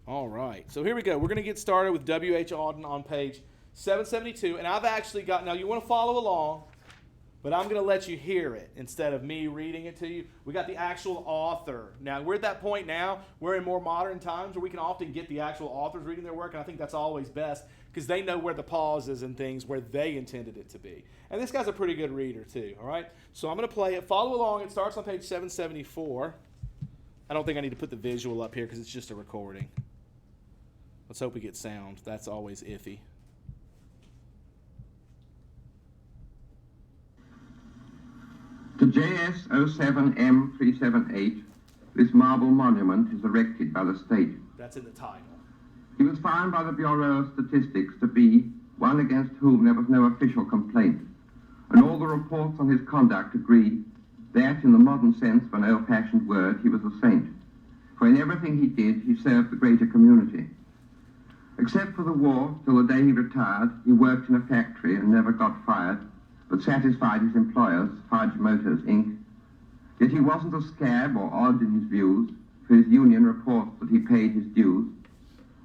All right. So here we go. We're going to get started with W.H. Auden on page 772. And I've actually got, now you want to follow along, but I'm going to let you hear it instead of me reading it to you. We got the actual author. Now, we're at that point now. We're in more modern times where we can often get the actual authors reading their work, and I think that's always best because they know where the pauses and things where they intended it to be. And this guy's a pretty good reader, too, all right? So I'm going to play it. Follow along. It starts on page 774. I don't think I need to put the visual up here because it's just a recording. Let's hope we get sound. That's always iffy. To JS 07M378, this marble monument is erected by the state. That's in the title. He was found by the Bureau of Statistics to be one against whom there was no official complaint, and all the reports on his conduct agree that, in the modern sense of an old-fashioned word, he was a saint, for in everything he did, he served the greater community. Except for the war, till the day he retired, he worked in a factory and never got fired, but satisfied his employers, Fudge Motors, Inc. Yet he wasn't a scab or odd in his views, for his union reports that he paid his dues.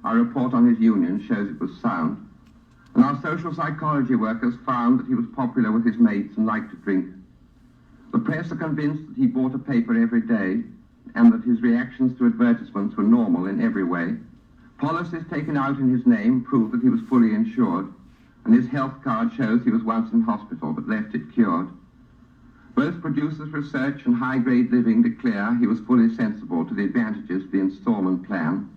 Our report on his union shows it was sound. And our social psychology workers found that he was popular with his mates and liked to drink. The press are convinced that he bought a paper every day, and that his reactions to advertisements were normal in every way. Policies taken out in his name prove that he was fully insured, and his health card shows he was once in hospital but left it cured. Both producers' research and high-grade living declare he was fully sensible to the advantages of the installment plan,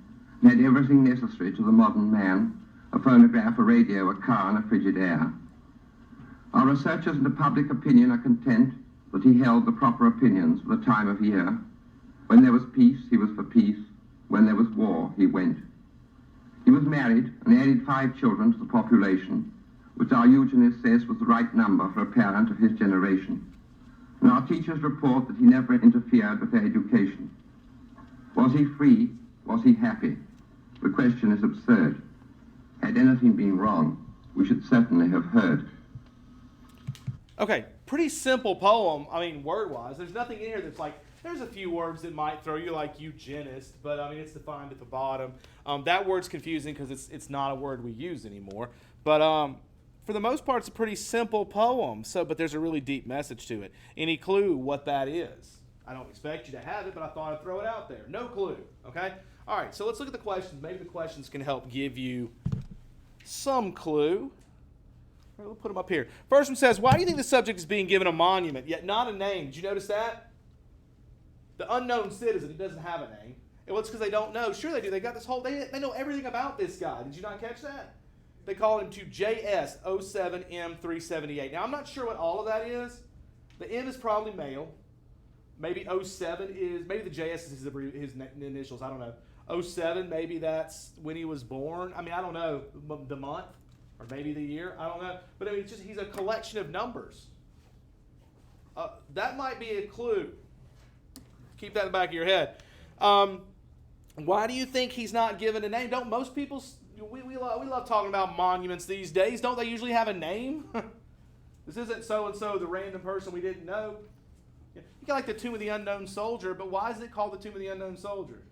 and had everything necessary to the modern man: a phonograph, a radio, a car, and a frigid air. Our researchers into public opinion are content that he held the proper opinions for the time of year. When there was peace, he was for peace. When there was war, he went. He was married and added 5 children to the population, which our eugenist says was the right number for a parent of his generation. And our teachers report that he never interfered with their education. Was he free? Was he happy? The question is absurd. Had anything been wrong, we should certainly have heard. Okay, pretty simple poem, I mean, word-wise. There's nothing in here that's like, there's a few words that might throw you like eugenist, but I mean, it's defined at the bottom. That word's confusing because it's not a word we use anymore. But for the most part, it's a pretty simple poem, but there's a really deep message to it. Any clue what that is? I don't expect you to have it, but I thought I'd throw it out there. No clue, okay? All right, so let's look at the questions. Maybe the questions can help give you some clue. All right, we'll put them up here. First one says, why do you think the subject is being given a monument, yet not a name? Did you notice that? The unknown citizen, he doesn't have a name. Well, it's because they don't know. Sure they do. They got this whole, they know everything about this guy. Did you not catch that? They call him to JS 07M378. Now, I'm not sure what all of that is. The M is probably male. Maybe 07 is, maybe the JS is his initials. I don't know. 07, maybe that's when he was born. I mean, I don't know the month or maybe the year. I don't know. But I mean, he's a collection of numbers. That might be a clue. Keep that in the back of your head. Why do you think he's not given a name? Don't most people, we love talking about monuments these days. Don't they usually have a name? This isn't so-and-so, the random person we didn't know. You got like the Tomb of the Unknown Soldier, but why is it called the Tomb of the Unknown Soldier?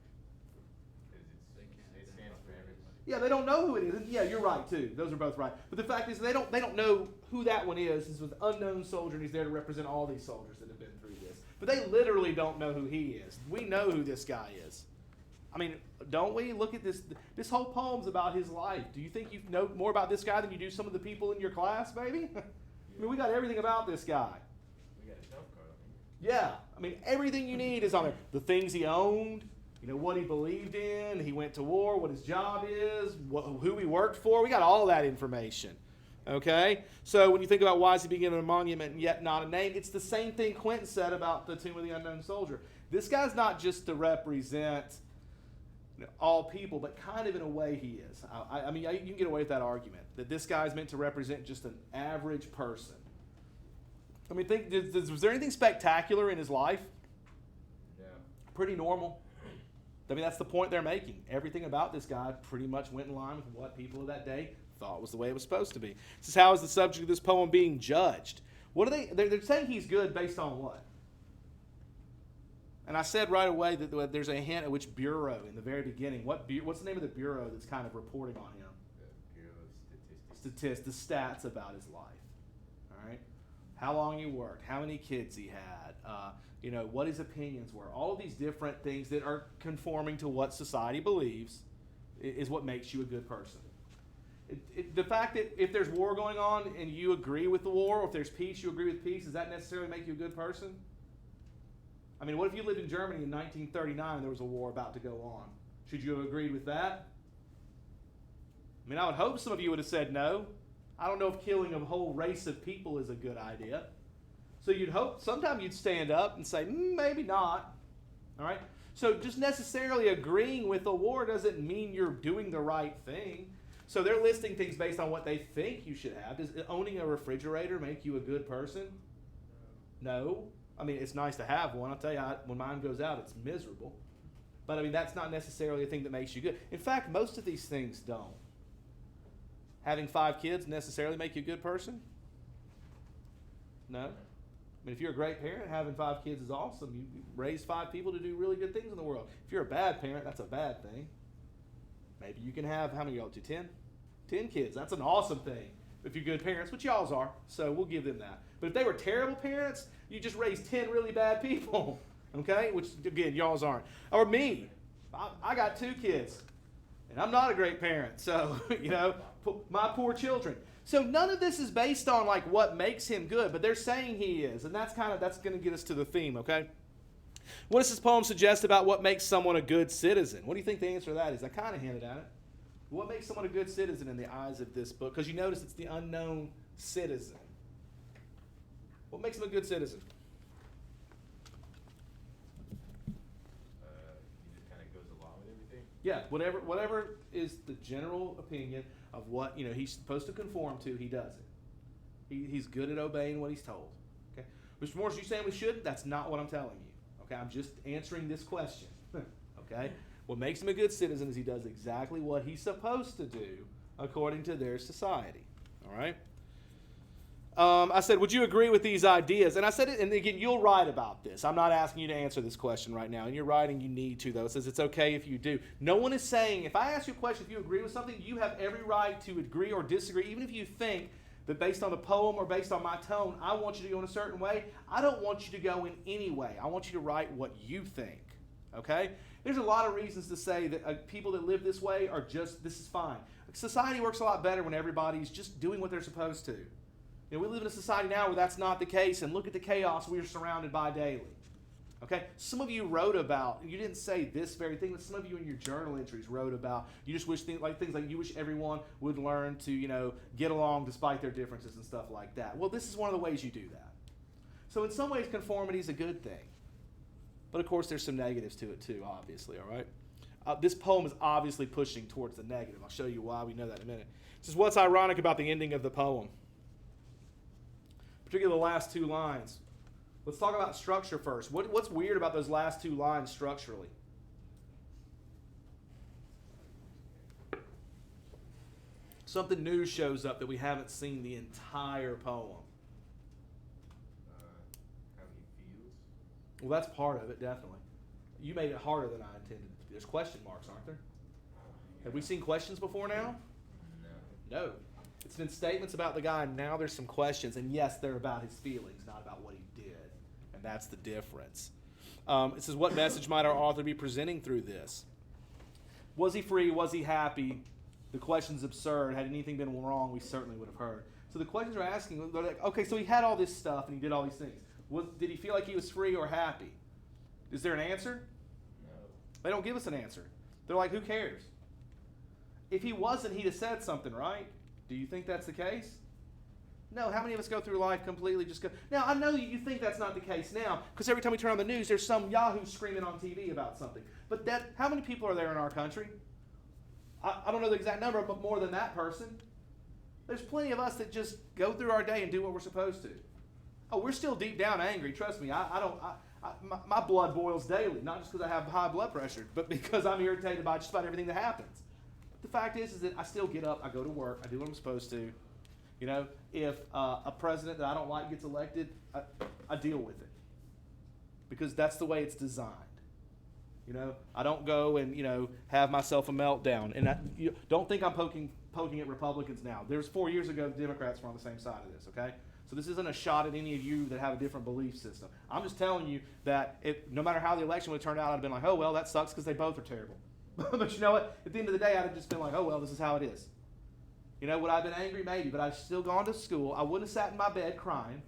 It stands for everybody. Yeah, they don't know who it is. And yeah, you're right too. Those are both right. But the fact is, they don't know who that one is. This was an unknown soldier, and he's there to represent all these soldiers that have been through this. But they literally don't know who he is. We know who this guy is. I mean, don't we? Look at this. This whole poem's about his life. Do you think you know more about this guy than you do some of the people in your class, maybe? I mean, we got everything about this guy. We got a jump card on here. Yeah. I mean, everything you need is on there. The things he owned, you know, what he believed in, he went to war, what his job is, who he worked for. We got all that information. Okay? So when you think about why is he being given a monument and yet not a name, it's the same thing Quentin said about the Tomb of the Unknown Soldier. This guy's not just to represent all people, but kind of in a way he is. I mean, you can get away with that argument, that this guy's meant to represent just an average person. I mean, was there anything spectacular in his life? Yeah. Pretty normal. I mean, that's the point they're making. Everything about this guy pretty much went in line with what people of that day thought was the way it was supposed to be. This is how is the subject of this poem being judged? What are they're saying he's good based on what? And I said right away that there's a hint at which bureau in the very beginning. What's the name of the bureau that's kind of reporting on him? The Bureau of Statistics. The stats about his life. All right, how long he worked, how many kids he had, what his opinions were. All of these different things that are conforming to what society believes is what makes you a good person. The fact that if there's war going on and you agree with the war, or if there's peace, you agree with peace, does that necessarily make you a good person? I mean, what if you lived in Germany in 1939 and there was a war about to go on? Should you have agreed with that? I mean, I would hope some of you would have said no. I don't know if killing a whole race of people is a good idea. So you'd hope sometime you'd stand up and say, maybe not. All right? So just necessarily agreeing with the war doesn't mean you're doing the right thing. So they're listing things based on what they think you should have. Does owning a refrigerator make you a good person? No. I mean, it's nice to have one. I'll tell you, when mine goes out, it's miserable. But I mean, that's not necessarily a thing that makes you good. In fact, most of these things don't. Having 5 kids necessarily make you a good person? No. I mean, if you're a great parent, having 5 kids is awesome. You raise 5 people to do really good things in the world. If you're a bad parent, that's a bad thing. Maybe you can have, how many are you up to, 10? 10 kids. That's an awesome thing if you're good parents, which y'all's are, so we'll give them that. But if they were terrible parents, you just raised 10 really bad people, okay? Which, again, y'all's aren't. Or me. I got 2 kids, and I'm not a great parent, so, my poor children. So none of this is based on, like, what makes him good, but they're saying he is, and that's going to get us to the theme, okay? What does this poem suggest about what makes someone a good citizen? What do you think the answer to that is? I kind of hinted at it. What makes someone a good citizen in the eyes of this book? Because you notice it's the unknown citizen. What makes them a good citizen? He just kind of goes along with everything. Yeah, whatever is the general opinion of what he's supposed to conform to, he does it. He's good at obeying what he's told. Okay, Mr. Morris, you saying we shouldn't? That's not what I'm telling you. Okay, I'm just answering this question. Okay, what makes him a good citizen is he does exactly what he's supposed to do according to their society. All right. I said, would you agree with these ideas? And I said it, and again, you'll write about this. I'm not asking you to answer this question right now. In your writing, you need to, though. It says it's okay if you do. No one is saying, if I ask you a question, if you agree with something, you have every right to agree or disagree, even if you think that based on the poem or based on my tone, I want you to go in a certain way. I don't want you to go in any way. I want you to write what you think, okay? There's a lot of reasons to say that people that live this way are just, this is fine. Society works a lot better when everybody's just doing what they're supposed to. We live in a society now where that's not the case, and look at the chaos we are surrounded by daily. Okay? Some of you wrote about, you didn't say this very thing, but some of you in your journal entries wrote about, you just wish things like you wish everyone would learn to, get along despite their differences and stuff like that. Well, this is one of the ways you do that. So in some ways, conformity is a good thing. But of course, there's some negatives to it too, obviously, all right? This poem is obviously pushing towards the negative. I'll show you why. We know that in a minute. This is what's ironic about the ending of the poem. Particularly the last 2 lines. Let's talk about structure first. What's weird about those last 2 lines structurally? Something new shows up that we haven't seen the entire poem. How he feels. Well, that's part of it, definitely. You made it harder than I intended. There's question marks, aren't there? Have we seen questions before now? No. It's been statements about the guy, and now there's some questions. And yes, they're about his feelings, not about what he did. And that's the difference. It says, what message might our author be presenting through this? Was he free? Was he happy? The question's absurd. Had anything been wrong, we certainly would have heard. So the questions are asking, they're like, okay, so he had all this stuff, and he did all these things. Did he feel like he was free or happy? Is there an answer? No. They don't give us an answer. They're like, who cares? If he wasn't, he'd have said something, right? Do you think that's the case? No. How many of us go through life completely just go... Now, I know you think that's not the case now, because every time we turn on the news, there's some yahoo screaming on TV about something. But how many people are there in our country? I don't know the exact number, but more than that person. There's plenty of us that just go through our day and do what we're supposed to. Oh, we're still deep down angry. Trust me, my blood boils daily, not just because I have high blood pressure, but because I'm irritated by just about everything that happens. The fact is that I still get up, I go to work, I do what I'm supposed to. If a president that I don't like gets elected, I deal with it. because that's the way it's designed. You know, I don't go and, have myself a meltdown. And don't think I'm poking at Republicans now. There's 4 years ago, the Democrats were on the same side of this, okay? So this isn't a shot at any of you that have a different belief system. I'm just telling you that no matter how the election would have turned out, I'd have been like, oh, well, that sucks because they both are terrible. But you know what? At the end of the day, I'd have just been like, oh, well, this is how it is. You know, would I have been angry? Maybe, but I've still gone to school. I wouldn't have sat in my bed crying.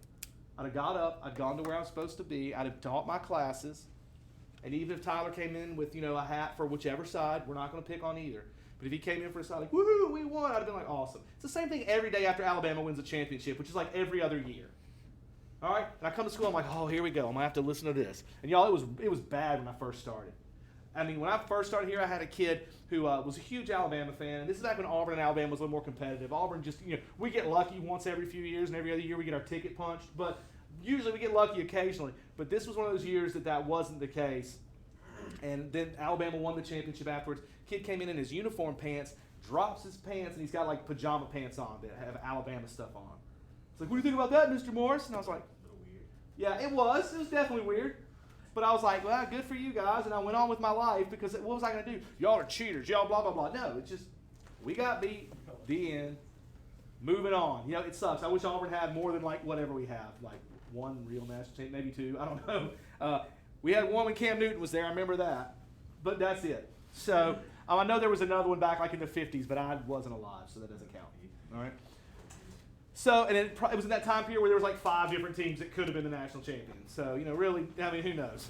I'd have got up. I'd gone to where I was supposed to be. I'd have taught my classes. And even if Tyler came in with, a hat for whichever side, we're not going to pick on either. But if he came in for a side like, woohoo, we won, I'd have been like, awesome. It's the same thing every day after Alabama wins a championship, which is like every other year. All right? And I come to school, I'm like, oh, here we go. I'm going to have to listen to this. And y'all, it was bad when I first started. I mean, when I first started here, I had a kid who was a huge Alabama fan. And this is back when Auburn and Alabama was a little more competitive. Auburn just, we get lucky once every few years, and every other year we get our ticket punched. But usually we get lucky occasionally. But this was one of those years that wasn't the case. And then Alabama won the championship afterwards. Kid came in his uniform pants, drops his pants, and he's got like pajama pants on that have Alabama stuff on. It's like, what do you think about that, Mr. Morris? And I was like, A little weird. yeah, it was. It was definitely weird. But I was like, well, good for you guys. And I went on with my life because what was I going to do? Y'all are cheaters. Y'all blah, blah, blah. No, it's just, we got beat. The end. Moving on. It sucks. I wish Auburn had more than like whatever we have. Like one real national team, maybe two. I don't know. We had one when Cam Newton was there. I remember that. But that's it. So I know there was another one back like in the 50s, but I wasn't alive, so that doesn't count. All right. So, and it was in that time period where there was like 5 different teams that could have been the national champions. So, really, I mean, who knows?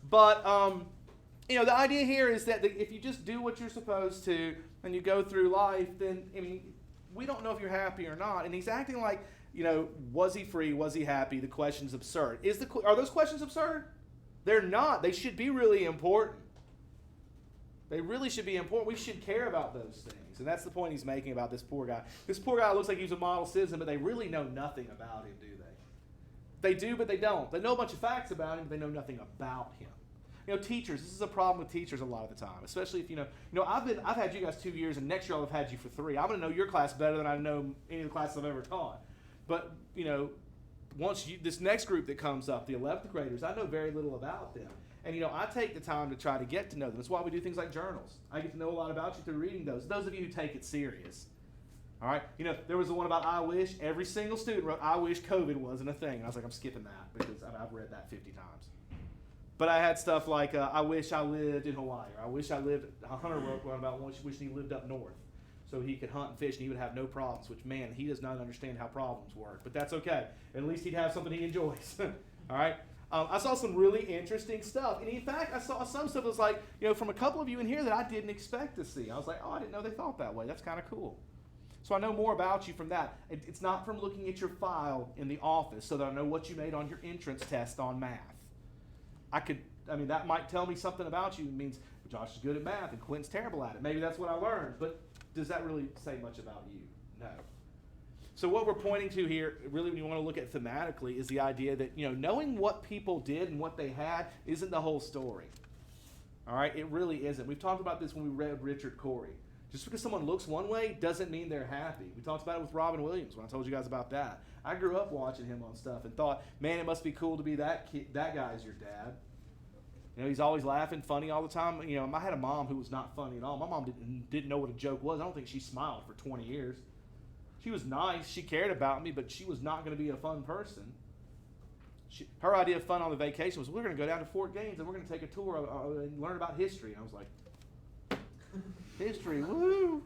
But, the idea here is that if you just do what you're supposed to and you go through life, then, we don't know if you're happy or not. And he's acting like, was he free? Was he happy? The question's absurd. Are those questions absurd? They're not. They should be really important. They really should be important. We should care about those things. And that's the point he's making about this poor guy. This poor guy looks like he's a model citizen, but they really know nothing about him, do they? They do, but they don't. They know a bunch of facts about him, but they know nothing about him. Teachers, this is a problem with teachers a lot of the time, especially if, I've had you guys 2 years, and next year I'll have had you for 3. I'm going to know your class better than I know any of the classes I've ever taught. But, once this next group that comes up, the 11th graders, I know very little about them. And, I take the time to try to get to know them. That's why we do things like journals. I get to know a lot about you through reading those. Those of you who take it serious. All right? There was the one about I wish. Every single student wrote, I wish COVID wasn't a thing. And I was like, I'm skipping that because I've read that 50 times. But I had stuff like, I wish I lived in Hawaii. Or I wish I lived, Hunter wrote one about wishing he lived up north so he could hunt and fish and he would have no problems, which, man, he does not understand how problems work. But that's okay. At least he'd have something he enjoys. All right? I saw some really interesting stuff. And in fact, I saw some stuff that was like, from a couple of you in here that I didn't expect to see. I was like, oh, I didn't know they thought that way. That's kind of cool. So I know more about you from that. It's not from looking at your file in the office so that I know what you made on your entrance test on math. That might tell me something about you. It means Josh is good at math and Quentin's terrible at it. Maybe that's what I learned. But does that really say much about you? No. So what we're pointing to here, really when you want to look at thematically, is the idea that, knowing what people did and what they had isn't the whole story. All right? It really isn't. We've talked about this when we read Richard Corey. Just because someone looks one way doesn't mean they're happy. We talked about it with Robin Williams when I told you guys about that. I grew up watching him on stuff and thought, man, it must be cool to be that guy as your dad. He's always laughing, funny all the time. I had a mom who was not funny at all. My mom didn't know what a joke was. I don't think she smiled for 20 years. She was nice. She cared about me, but she was not going to be a fun person. Her idea of fun on the vacation was, we're going to go down to Fort Gaines and we're going to take a tour and learn about history. And I was like, history, woo!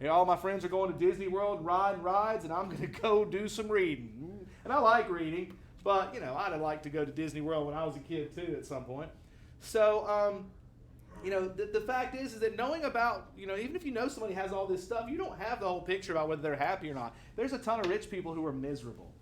All my friends are going to Disney World and riding rides, and I'm going to go do some reading. And I like reading, but, I'd have liked to go to Disney World when I was a kid, too, at some point. So, the fact is that knowing about, even if you know somebody has all this stuff, you don't have the whole picture about whether they're happy or not. There's a ton of rich people who are miserable.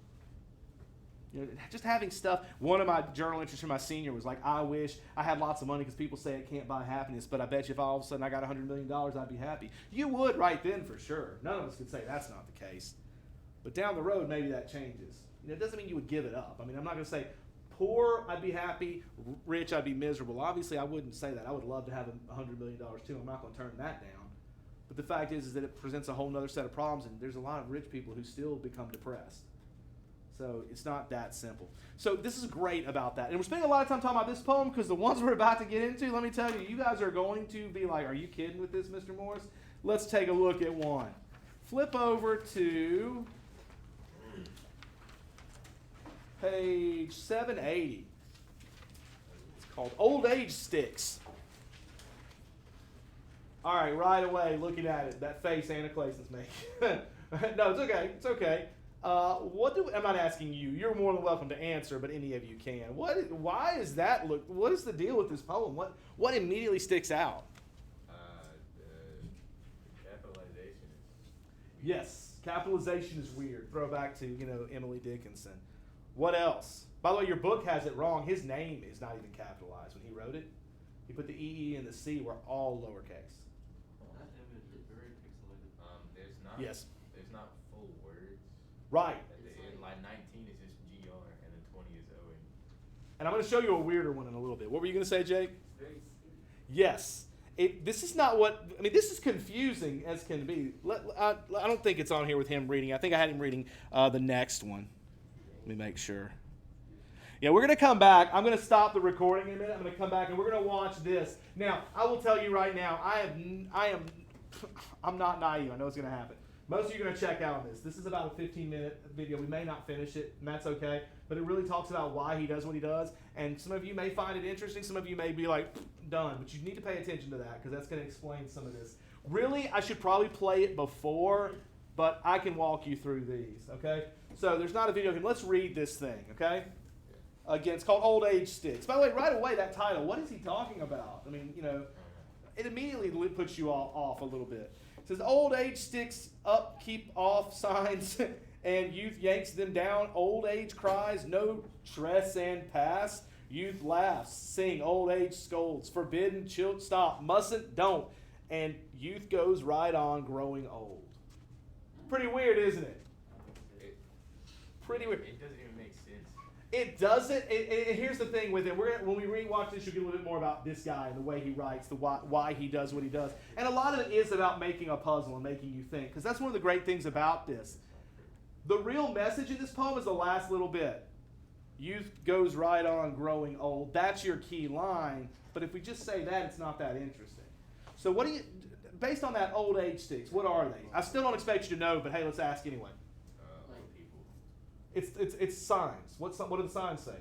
Just having stuff. One of my journal entries from my senior was like, I wish I had lots of money because people say it can't buy happiness, but I bet you if all of a sudden I got $100 million, I'd be happy. You would right then for sure. None of us could say that's not the case. But down the road, maybe that changes. It doesn't mean you would give it up. I'm not going to say, poor, I'd be happy. Rich, I'd be miserable. Obviously, I wouldn't say that. I would love to have $100 million too. I'm not going to turn that down. But the fact is that it presents a whole other set of problems, and there's a lot of rich people who still become depressed. So it's not that simple. So this is great about that. And we're spending a lot of time talking about this poem because the ones we're about to get into, let me tell you, you guys are going to be like, are you kidding with this, Mr. Morris? Let's take a look at one. Flip over to page 780. It's called Old Age Sticks. All right, right away, looking at it, that face Anna Clayson's making. No, it's okay. It's okay. I'm not asking you. You're more than welcome to answer, but any of you can. Why is that look? What is the deal with this poem? What immediately sticks out? The capitalization is Yes, capitalization is weird. Throwback to Emily Dickinson. What else? By the way, your book has it wrong. His name is not even capitalized when he wrote it. He put the EE and the C were all lowercase. That image is very pixelated. Yes. There's not full words. Right. At the end, like 19 is just GR and then 20 is ON. And I'm going to show you a weirder one in a little bit. What were you going to say, Jake? It's very skinny. Yes. This is not what, I mean, this is confusing as can be. I don't think it's on here with him reading. I think I had him reading the next one. Let me make sure. Yeah, we're going to come back. I'm going to stop the recording in a minute. I'm going to come back and we're going to watch this. Now, I will tell you right now, I'm not naive. I know it's going to happen. Most of you are going to check out on this. This is about a 15-minute video. We may not finish it, and that's okay. But it really talks about why he does what he does. And some of you may find it interesting. Some of you may be like, done. But you need to pay attention to that because that's going to explain some of this. Really, I should probably play it before, but I can walk you through these, okay? So there's not a video game. Let's read this thing, okay? Again, it's called Old Age Sticks. By the way, right away, that title, what is he talking about? I mean, it immediately puts you off a little bit. It says, old age sticks up, keep off signs, and youth yanks them down. Old age cries, no trespass. Youth laughs, sing, old age scolds. Forbidden, chill, stop, mustn't, don't. And youth goes right on growing old. Pretty weird, isn't it? Pretty weird. It doesn't even make sense. It doesn't. Here's the thing with it. When we rewatch this, you'll get a little bit more about this guy and the way he writes, why he does what he does. And a lot of it is about making a puzzle and making you think, because that's one of the great things about this. The real message in this poem is the last little bit. Youth goes right on growing old. That's your key line. But if we just say that, it's not that interesting. So based on that old age sticks, what are they? I still don't expect you to know, but hey, let's ask anyway. Old people. It's signs. What do the signs say?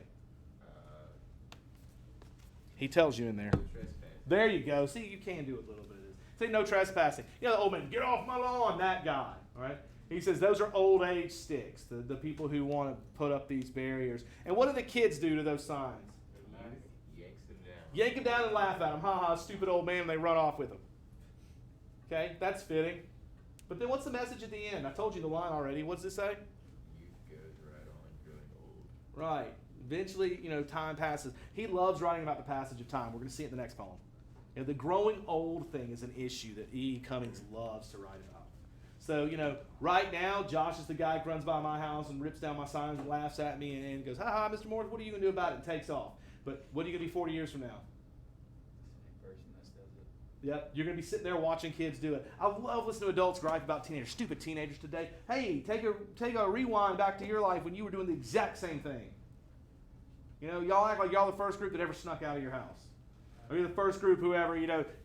He tells you in there. Trespass. There you go. See, you can do a little bit of this. Say no trespassing. The old man, get off my lawn, that guy. All right? He says those are old age sticks, the people who want to put up these barriers. And what do the kids do to those signs? Yanks them down. Yank them down and laugh at them. Ha ha, stupid old man, and they run off with them. Okay, that's fitting. But then what's the message at the end? I told you the line already. What does it say? Youth goes right on growing old. Right. Eventually, time passes. He loves writing about the passage of time. We're going to see it in the next poem. The growing old thing is an issue that E. Cummings loves to write about. So, right now, Josh is the guy who runs by my house and rips down my signs and laughs at me and goes, ha ha, Mr. Morris, what are you going to do about it? And takes off. But what are you going to be 40 years from now? Person that does it. Yep, you're going to be sitting there watching kids do it. I love listening to adults gripe about teenagers. Stupid teenagers today. Hey, take a rewind back to your life when you were doing the exact same thing. Y'all act like y'all the first group that ever snuck out of your house. Or you're the first group who ever,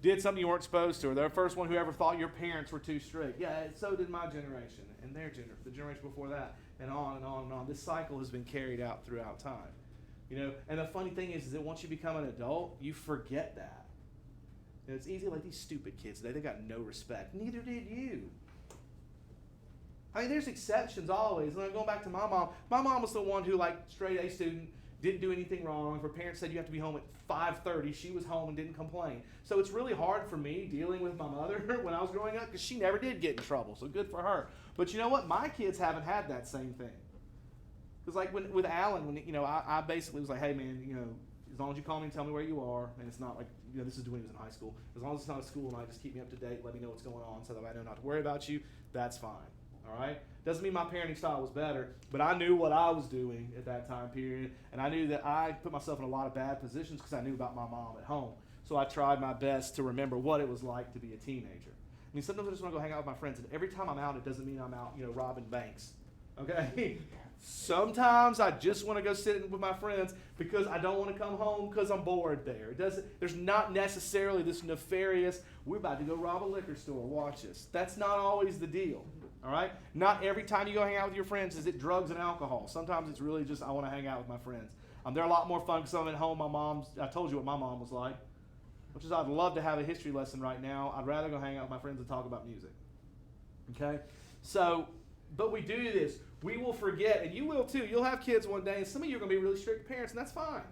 did something you weren't supposed to. Or they're the first one who ever thought your parents were too strict. Yeah, so did my generation and their the generation before that, and on and on and on. This cycle has been carried out throughout time. And the funny thing is that once you become an adult, you forget that. It's easy like these stupid kids today. They got no respect. Neither did you. I mean, there's exceptions always. And going back to my mom was the one who, straight A student, didn't do anything wrong. If her parents said you have to be home at 5:30, she was home and didn't complain. So it's really hard for me dealing with my mother when I was growing up because she never did get in trouble. So good for her. But you know what? My kids haven't had that same thing. Because with Alan, when I basically was like, hey man, as long as you call me and tell me where you are, and it's not like this is when he was in high school. As long as it's not a school night, just keep me up to date. Let me know what's going on so that I know not to worry about you. That's fine. All right? Doesn't mean my parenting style was better, but I knew what I was doing at that time period, and I knew that I put myself in a lot of bad positions because I knew about my mom at home. So I tried my best to remember what it was like to be a teenager. I mean, sometimes I just want to go hang out with my friends, and every time I'm out, it doesn't mean I'm out, robbing banks Okay? Sometimes I just want to go sit with my friends because I don't want to come home because I'm bored there. There's not necessarily this nefarious, we're about to go rob a liquor store, watch us. That's not always the deal. All right? Not every time you go hang out with your friends is it drugs and alcohol. Sometimes it's really just I want to hang out with my friends. They're a lot more fun because I'm at home. I told you what my mom was like, which is I'd love to have a history lesson right now. I'd rather go hang out with my friends and talk about music. Okay? So, but we do this. We will forget, and you will too. You'll have kids one day, and some of you are going to be really strict parents, and that's fine.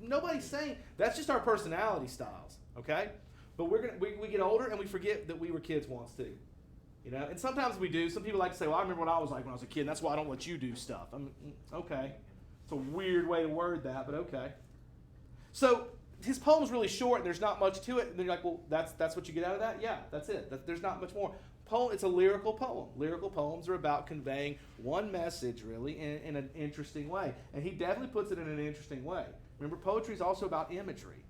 Nobody's saying that's just our personality styles, okay? But we get older and we forget that we were kids once too, you know. And sometimes we do. Some people like to say, "Well, I remember what I was like when I was a kid. And that's why I don't let you do stuff." Okay, it's a weird way to word that, but okay. So his poem's really short, and there's not much to it. And they're like, "Well, that's what you get out of that?" Yeah, that's it. There's not much more. It's a lyrical poem. Lyrical poems are about conveying one message, really, in an interesting way. And he definitely puts it in an interesting way. Remember, poetry is also about imagery.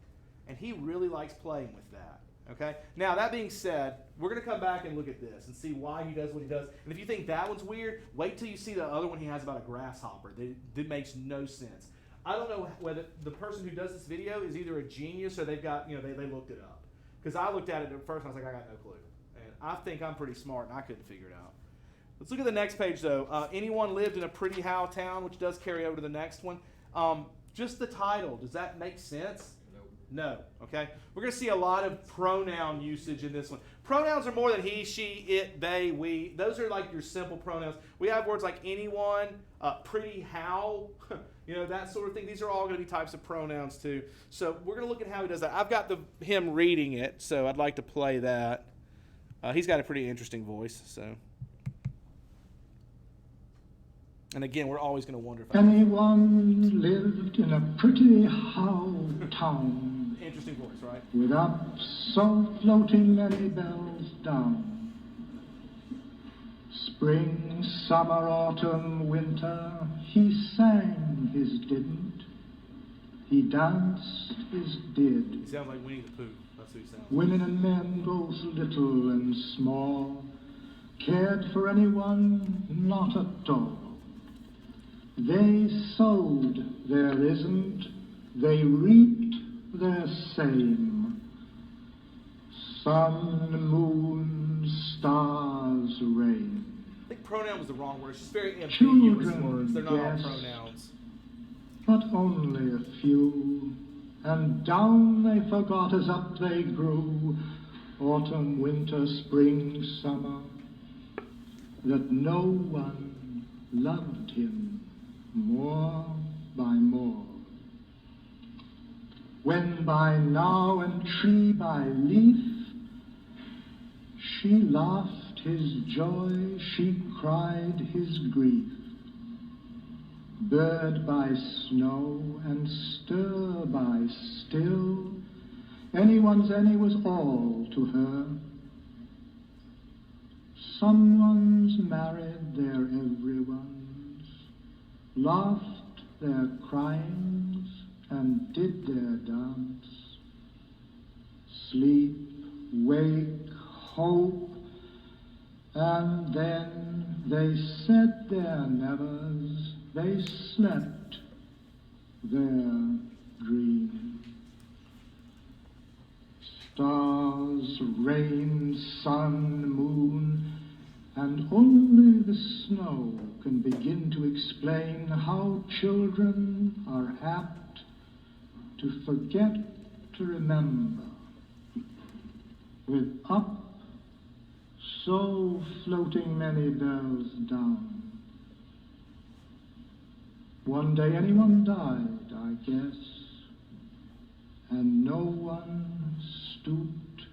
And he really likes playing with that. Okay? Now, that being said, we're going to come back and look at this and see why he does what he does. And if you think that one's weird, wait till you see the other one he has about a grasshopper. That makes no sense. I don't know whether the person who does this video is either a genius or they've got, they looked it up. Because I looked at it at first and I was like, I got no clue. I think I'm pretty smart, and I couldn't figure it out. Let's look at the next page, though. Anyone lived in a pretty how town, which does carry over to the next one. Just the title, does that make sense? Nope. No. Okay? We're going to see a lot of pronoun usage in this one. Pronouns are more than he, she, it, they, we. Those are like your simple pronouns. We have words like anyone, pretty how, that sort of thing. These are all going to be types of pronouns, too. So we're going to look at how he does that. I've got him reading it, so I'd like to play that. He's got a pretty interesting voice, so. And again, we're always going to wonder if anyone lived in a pretty how town, interesting voice, right? with up so floating many bells down. Spring, summer, autumn, winter, he sang his didn't, he danced his did. He sounds like Winnie the Pooh. That's who he sounds like. Women and men, both little and small, cared for anyone, not at all. They sowed their isn't, they reaped their same. Sun, moon, stars, rain. I think pronoun was the wrong word. It's just very ambiguous Children, words. They're not all yes. pronouns. But only a few, and down they forgot as up they grew, autumn, winter, spring, summer, that no one loved him more by more. When by now and tree by leaf, she laughed his joy, she cried his grief. Bird by snow and stir by still, anyone's any was all to her. Someone's married their everyone's, laughed their cryings and did their dance. Sleep, wake, hope, and then they said their nevers, they slept their dream. Stars, rain, sun, moon, and only the snow can begin to explain how children are apt to forget to remember. With up so floating many bells down. One day anyone died, I guess, and no one stooped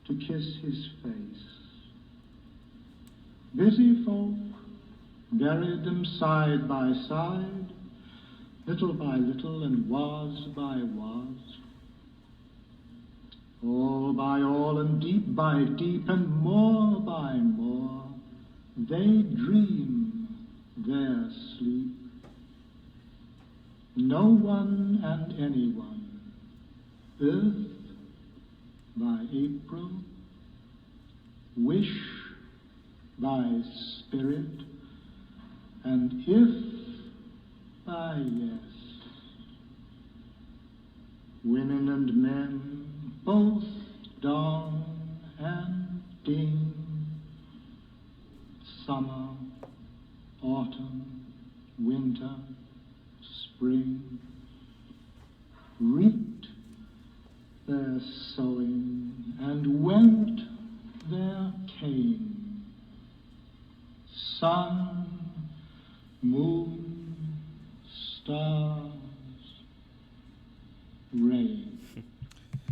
to kiss his face. Busy folk buried them side by side, little by little and was by was. All by all and deep by deep and more by more, they dream their sleep. No one and anyone, earth by April, wish by spirit, And if, ah yes, women and men both dawn and ding, summer, autumn, winter, spring, reaped their sowing and went their cane. Sun, moon, stars, rain.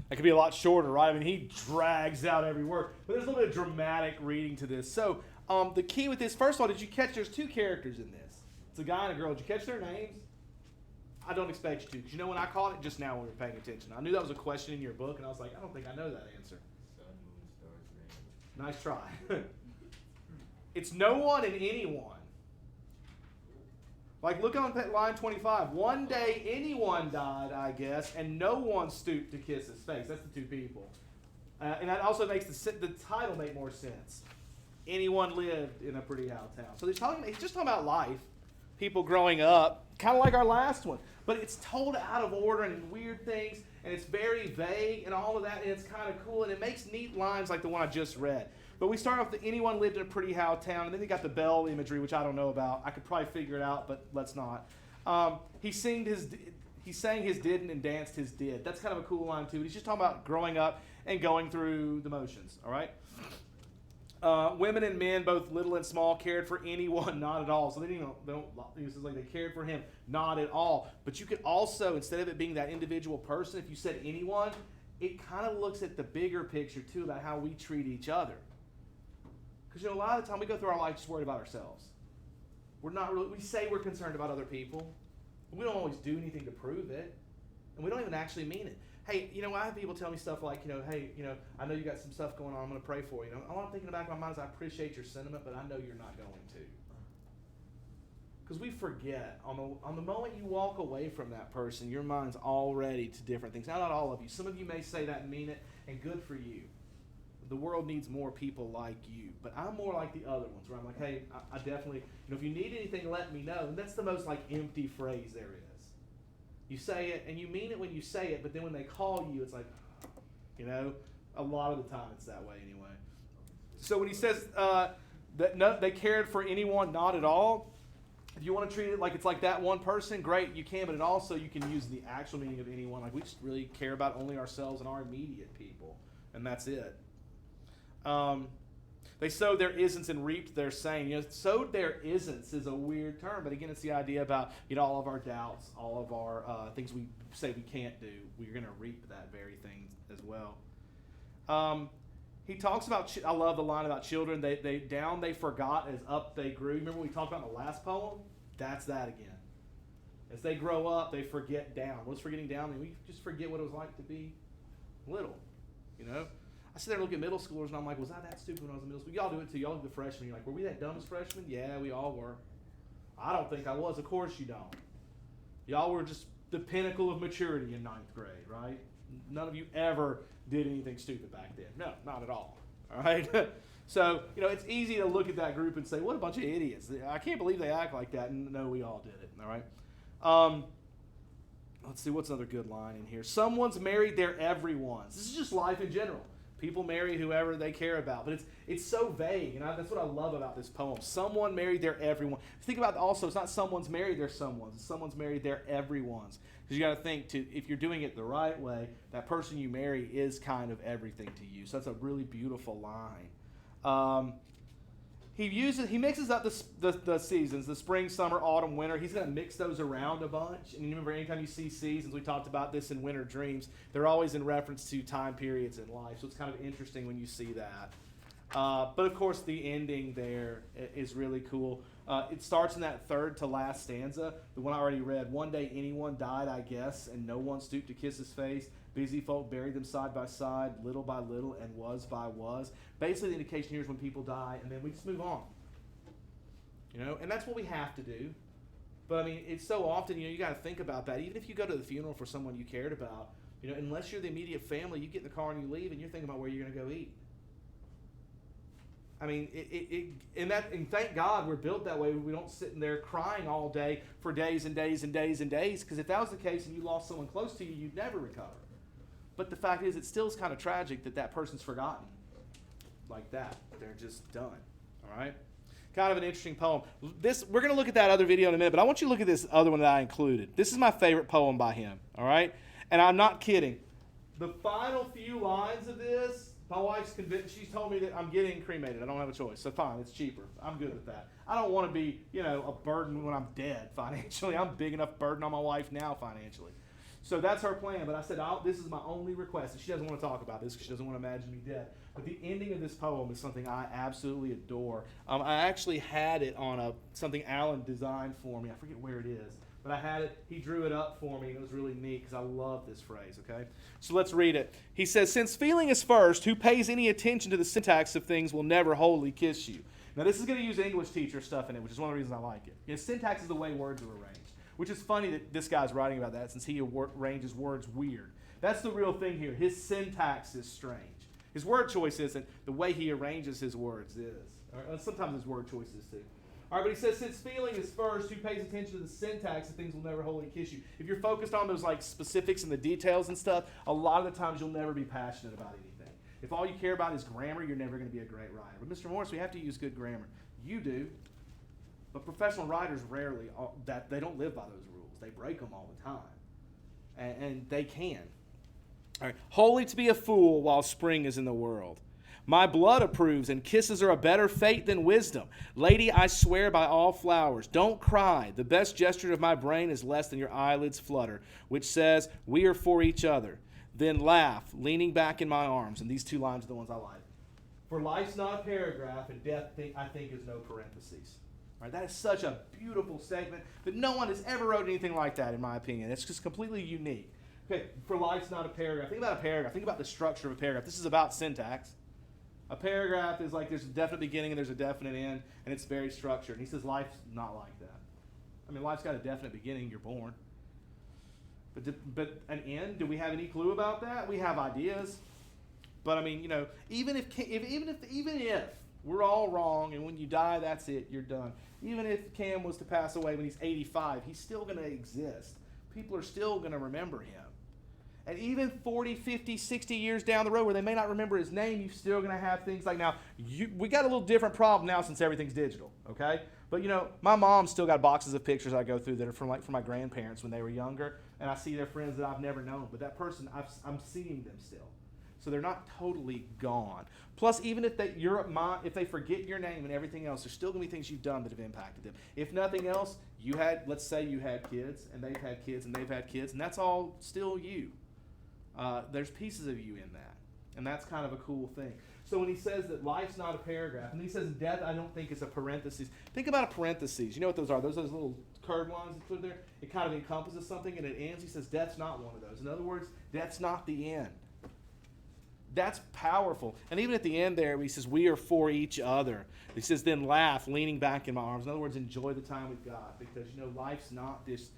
That could be a lot shorter, right? I mean, he drags out every word. But there's a little bit of dramatic reading to this. So the key with this, first of all, did you catch there's two characters in this? It's a guy and a girl. Did you catch their names? I don't expect you to, because you know when I caught it just now when we were paying attention. I knew that was a question in your book, and I was like, I don't think I know that answer. Sun, moon, stars, rain. Nice try. It's no one and anyone. Like, look on line 25. One day anyone died, I guess, and no one stooped to kiss his face. That's the two people. And that also makes the title make more sense. Anyone lived in a pretty house town. So he's just talking about life, people growing up, kind of like our last one. But it's told out of order and in weird things, and it's very vague and all of that, and it's kind of cool, and it makes neat lines like the one I just read. But we start off with anyone lived in a pretty house town, and then they got the bell imagery, which I don't know about. I could probably figure it out, but let's not. He sang his didn't and danced his did. That's kind of a cool line too. He's just talking about growing up and going through the motions. All right. Women and men, both little and small, cared for anyone, not at all. So they don't use like they cared for him, not at all. But you could also, instead of it being that individual person, if you said anyone, it kind of looks at the bigger picture too about how we treat each other. Because a lot of the time we go through our life just worried about ourselves. We're not really. We say we're concerned about other people, but we don't always do anything to prove it, and we don't even actually mean it. Hey, I have people tell me stuff like, hey, I know you got some stuff going on. I'm going to pray for you. All I'm thinking in the back of my mind is I appreciate your sentiment, but I know you're not going to. Because we forget on the moment you walk away from that person, your mind's already to different things. Now, not all of you. Some of you may say that and mean it, and good for you. The world needs more people like you. But I'm more like the other ones where I'm like, hey, I definitely, if you need anything, let me know. And that's the most empty phrase there is. You say it, and you mean it when you say it, but then when they call you, it's like, a lot of the time it's that way anyway. So when he says that no, they cared for anyone, not at all, if you want to treat it like it's like that one person, great, you can, but it also you can use the actual meaning of anyone. Like we just really care about only ourselves and our immediate people, and that's it. They sowed their isn't and reaped their saying. Sowed their isn't is a weird term, but again, it's the idea about all of our doubts, all of our things we say we can't do. We're going to reap that very thing as well. He talks about. I love the line about children. They down they forgot as up they grew. Remember we talked about in the last poem? That's that again. As they grow up, they forget down. What's forgetting down? I mean, we just forget what it was like to be little. I sit there and look at middle schoolers, and I'm like, was I that stupid when I was in middle school? Y'all do it too. Y'all do the freshmen. You're like, were we that dumb as freshmen? Yeah, we all were. I don't think I was. Of course you don't. Y'all were just the pinnacle of maturity in 9th grade, right? None of you ever did anything stupid back then. No, not at all. All right? So, it's easy to look at that group and say, what a bunch of idiots. I can't believe they act like that. And no, we all did it. All right? Let's see, what's another good line in here? Someone's married their everyone's. This is just life in general. People marry whoever they care about. But it's so vague, and that's what I love about this poem. Someone married their everyone. Think about also, it's not someone's married their someone's. It's someone's married their everyone's. Because you got to think, if you're doing it the right way, that person you marry is kind of everything to you. So that's a really beautiful line. He mixes up the seasons, the spring, summer, autumn, winter. He's going to mix those around a bunch. And you remember, anytime you see seasons, we talked about this in Winter Dreams, they're always in reference to time periods in life. So it's kind of interesting when you see that. But of course, the ending there is really cool. It starts in that third to last stanza, the one I already read. One day anyone died, I guess, and no one stooped to kiss his face. Busy folk buried them side by side, little by little, and was by was. Basically, the indication here is when people die, and then we just move on. And that's what we have to do. But, I mean, it's so often, you got to think about that. Even if you go to the funeral for someone you cared about, unless you're the immediate family, you get in the car and you leave, and you're thinking about where you're going to go eat. I mean, and thank God we're built that way. We don't sit in there crying all day for days and days and days and days, because if that was the case and you lost someone close to you, you'd never recover. But the fact is, it still is kind of tragic that that person's forgotten like that. They're just done, all right? Kind of an interesting poem. We're going to look at that other video in a minute, but I want you to look at this other one that I included. This is my favorite poem by him, all right? And I'm not kidding. The final few lines of this, my wife's convinced. She's told me that I'm getting cremated. I don't have a choice, so fine, it's cheaper. I'm good with that. I don't want to be, a burden when I'm dead financially. I'm a big enough burden on my wife now financially. So that's her plan, but I said, this is my only request. And she doesn't want to talk about this because she doesn't want to imagine me dead. But the ending of this poem is something I absolutely adore. I actually had it on something Alan designed for me. I forget where it is. But I had it. He drew it up for me. It was really neat because I love this phrase, okay? So let's read it. He says, since feeling is first, who pays any attention to the syntax of things will never wholly kiss you. Now, this is going to use English teacher stuff in it, which is one of the reasons I like it. Syntax is the way words are arranged. Which is funny that this guy's writing about that since he arranges words weird. That's the real thing here. His syntax is strange. His word choice isn't. The way he arranges his words is. Right? Sometimes his word choice is too. All right, but he says, since feeling is first, who pays attention to the syntax of things will never wholly kiss you. If you're focused on those specifics and the details and stuff, a lot of the times you'll never be passionate about anything. If all you care about is grammar, you're never going to be a great writer. But Mr. Morris, we have to use good grammar. You do. But professional writers rarely, they don't live by those rules. They break them all the time. And they can. All right. Holy to be a fool while spring is in the world. My blood approves, and kisses are a better fate than wisdom. Lady, I swear by all flowers, don't cry. The best gesture of my brain is less than your eyelids flutter, which says, we are for each other. Then laugh, leaning back in my arms. And these two lines are the ones I like. For life's not a paragraph, and death, I think, is no parentheses. Right, that is such a beautiful statement that no one has ever wrote anything like that, in my opinion. It's just completely unique. Okay, for life's not a paragraph. Think about a paragraph. Think about the structure of a paragraph. This is about syntax. A paragraph is like there's a definite beginning and there's a definite end, and it's very structured. And he says life's not like that. I mean, life's got a definite beginning. You're born. But an end? Do we have any clue about that? We have ideas. But I mean, even if we're all wrong, and when you die, that's it, you're done. Even if Cam was to pass away when he's 85, he's still going to exist. People are still going to remember him. And even 40, 50, 60 years down the road where they may not remember his name, you're still going to have things like now. We got a little different problem now since everything's digital, okay? But, my mom's still got boxes of pictures I go through that are from my grandparents when they were younger, and I see their friends that I've never known. But that person, I'm seeing them still. So they're not totally gone. Plus, even if they forget your name and everything else, there's still going to be things you've done that have impacted them. If nothing else, let's say you had kids, and they've had kids, and they've had kids, and that's all still you. There's pieces of you in that. And that's kind of a cool thing. So when he says that life's not a paragraph, and he says death, I don't think is a parenthesis. Think about a parenthesis. You know what those are? Those little curved lines that put there? It kind of encompasses something, and it ends. He says death's not one of those. In other words, death's not the end. That's powerful. And even at the end there, he says, we are for each other. He says, then laugh, leaning back in my arms. In other words, enjoy the time we've got. Because, life's not this,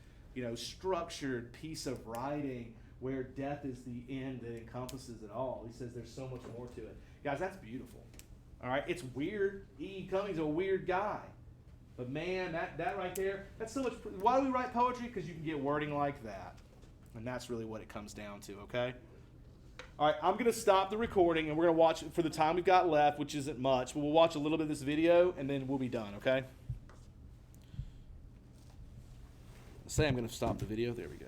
structured piece of writing where death is the end that encompasses it all. He says there's so much more to it. Guys, that's beautiful. All right? It's weird. E. Cummings is a weird guy. But, man, that right there, that's so much. Why do we write poetry? Because you can get wording like that. And that's really what it comes down to, okay? All right, I'm going to stop the recording, and we're going to watch for the time we've got left, which isn't much. But we'll watch a little bit of this video, and then we'll be done, okay? Say I'm going to stop the video. There we go.